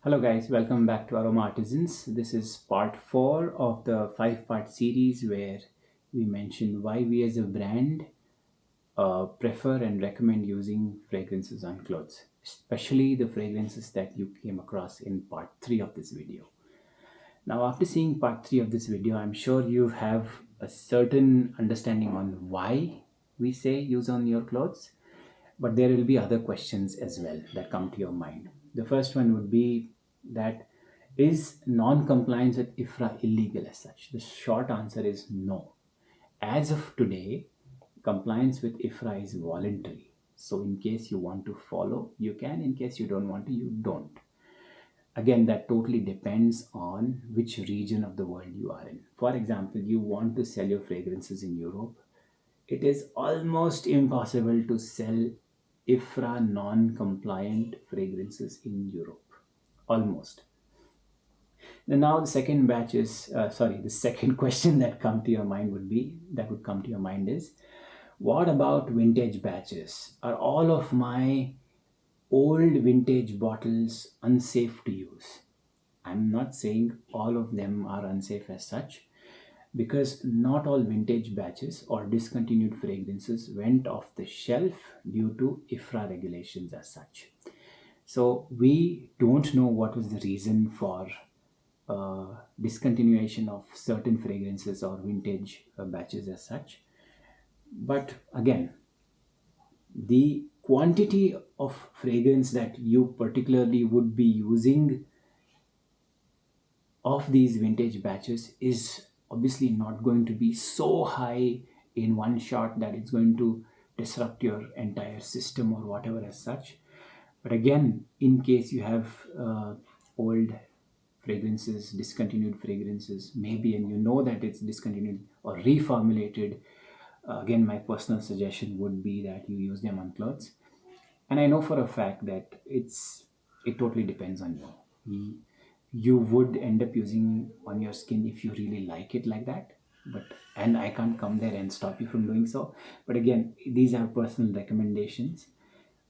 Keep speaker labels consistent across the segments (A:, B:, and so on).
A: Hello guys, welcome back to Aroma Artisans. This is part 4 of the 5-part series where we mention why we as a brand prefer and recommend using fragrances on clothes, especially the fragrances that you came across in part 3 of this video. Now, after seeing part 3 of this video, I'm sure you have a certain understanding on why we say use on your clothes, but there will be other questions as well that come to your mind. The first one would be that is non-compliance with IFRA illegal as such? The short answer is no. As of today, compliance with IFRA is voluntary. So in case you want to follow, you can. In case you don't want to, you don't. Again, that totally depends on which region of the world you are in. For example, you want to sell your fragrances in Europe. It is almost impossible to sell IFRA non-compliant fragrances in Europe. Almost. And now the second batch is the second question that would come to your mind is, what about vintage batches? Are all of my old vintage bottles unsafe to use? I'm not saying all of them are unsafe as such, because not all vintage batches or discontinued fragrances went off the shelf due to IFRA regulations as such. So we don't know what was the reason for discontinuation of certain fragrances or vintage batches as such. But again, the quantity of fragrance that you particularly would be using of these vintage batches is obviously not going to be so high in one shot that it's going to disrupt your entire system or whatever as such. But again, in case you have old fragrances, discontinued fragrances, maybe, and you know that it's discontinued or reformulated, again, my personal suggestion would be that you use them on clothes. And I know for a fact that it totally depends on you. You would end up using on your skin if you really like it like that. And I can't come there and stop you from doing so. But again, these are personal recommendations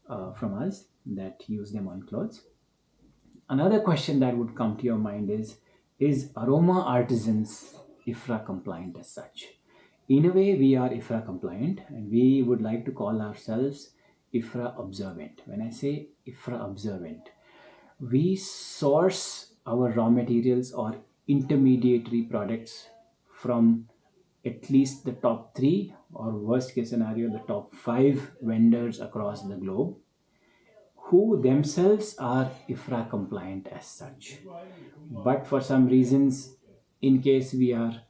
A: from us that use them on clothes. Another question that would come to your mind is Aroma Artisans IFRA compliant as such? In a way, we are IFRA compliant and we would like to call ourselves IFRA observant. When I say IFRA observant, we source our raw materials or intermediary products from at least the top 3, or worst case scenario, the top 5 vendors across the globe who themselves are IFRA compliant as such. But for some reasons, in case we are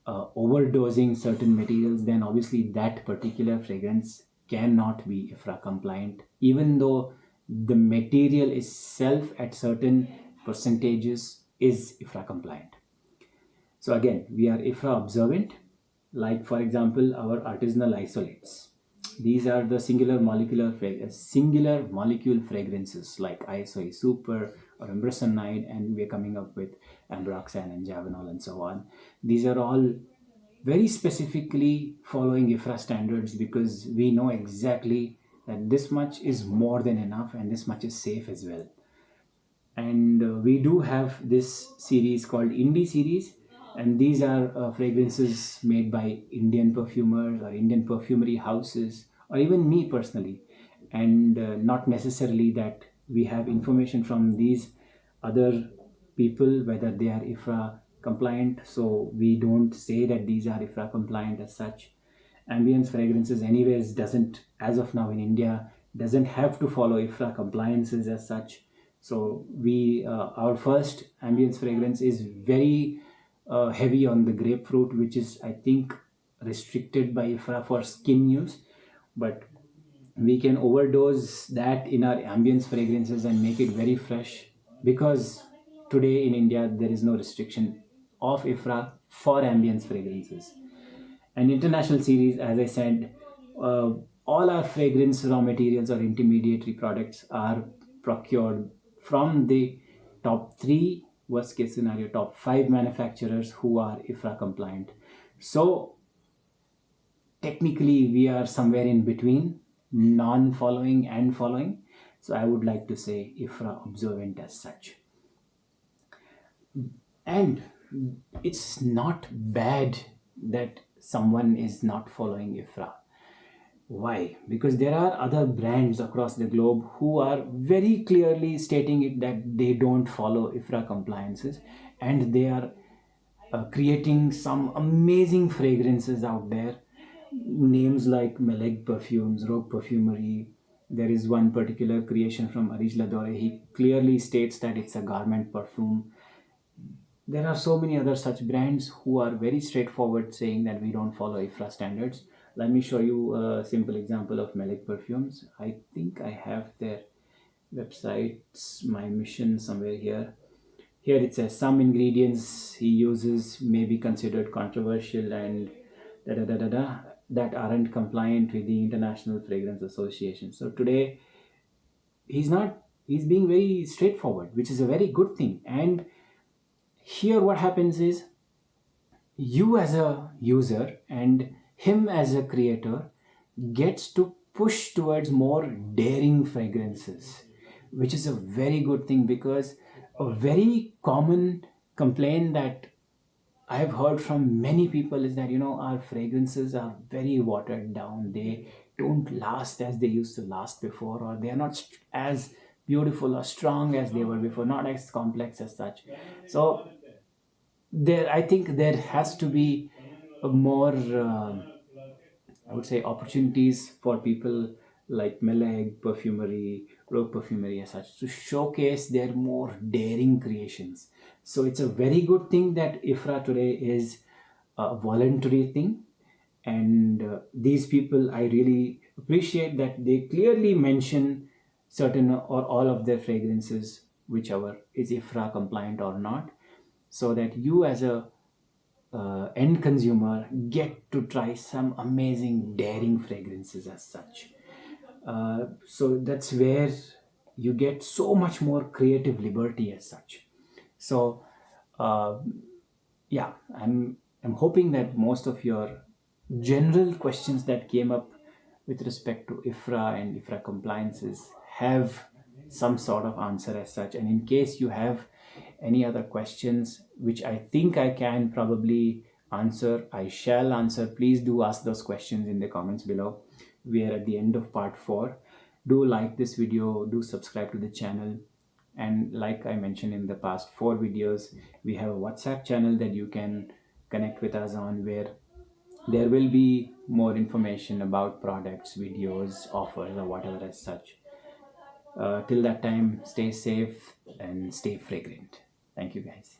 A: overdosing certain materials, then obviously that particular fragrance cannot be IFRA compliant, even though the material itself at certain percentages is IFRA compliant. So again, we are IFRA observant, like for example, our artisanal isolates. These are the singular molecule fragrances like ISO Super or Ambrosanide, and we're coming up with Ambroxan and Javanol and so on. These are all very specifically following IFRA standards because we know exactly that this much is more than enough and this much is safe as well. And we do have this series called Indie series, and these are fragrances made by Indian perfumers or Indian perfumery houses or even me personally, and not necessarily that we have information from these other people whether they are IFRA compliant, so we don't say that these are IFRA compliant as such. Ambience fragrances anyways doesn't, as of now in India, doesn't have to follow IFRA compliances as such. So we our first ambience fragrance is very heavy on the grapefruit, which is I think restricted by IFRA for skin use, but we can overdose that in our ambience fragrances and make it very fresh, because today in India there is no restriction of IFRA for ambience fragrances. And international series, as I said, all our fragrance raw materials or intermediary products are procured from the top 3, worst case scenario top 5 manufacturers who are IFRA compliant. So technically we are somewhere in between, non following and following. So I would like to say IFRA observant as such. And it's not bad that someone is not following IFRA. Why? Because there are other brands across the globe who are very clearly stating it that they don't follow IFRA compliances, and they are creating some amazing fragrances out there. Names like Meleg Perfumes, Rogue Perfumery. There is one particular creation from Arish Ladore. He clearly states that it's a garment perfume. There are so many other such brands who are very straightforward saying that we don't follow IFRA standards. Let me show you a simple example of Melik perfumes. I think I have their websites, my mission somewhere here. Here it says some ingredients he uses may be considered controversial and da da da da da that aren't compliant with the International Fragrance Association. So today he's being very straightforward, which is a very good thing. And here what happens is you as a user and him as a creator gets to push towards more daring fragrances, which is a very good thing, because a very common complaint that I've heard from many people is that, our fragrances are very watered down. They don't last as they used to last before, or they are not as beautiful or strong as they were before, not as complex as such. So there, I think there has to be a more I would say opportunities for people like Meleg Perfumery, Rogue Perfumery as such, to showcase their more daring creations. So it's a very good thing that IFRA today is a voluntary thing. And these people, I really appreciate that they clearly mention certain or all of their fragrances, whichever is IFRA compliant or not, so that you as a end consumer get to try some amazing daring fragrances as such. So that's where you get so much more creative liberty as such. So uh, yeah, I'm hoping that most of your general questions that came up with respect to IFRA and IFRA compliances have some sort of answer as such. And in case you have any other questions which I think I can probably answer, I shall answer. Please do ask those questions in the comments below. We are at the end of part 4. Do like this video, do subscribe to the channel, and like I mentioned in the past 4 videos, we have a WhatsApp channel that you can connect with us on, where there will be more information about products, videos, offers, or whatever as such. Till that time, stay safe and stay fragrant. Thank you, guys.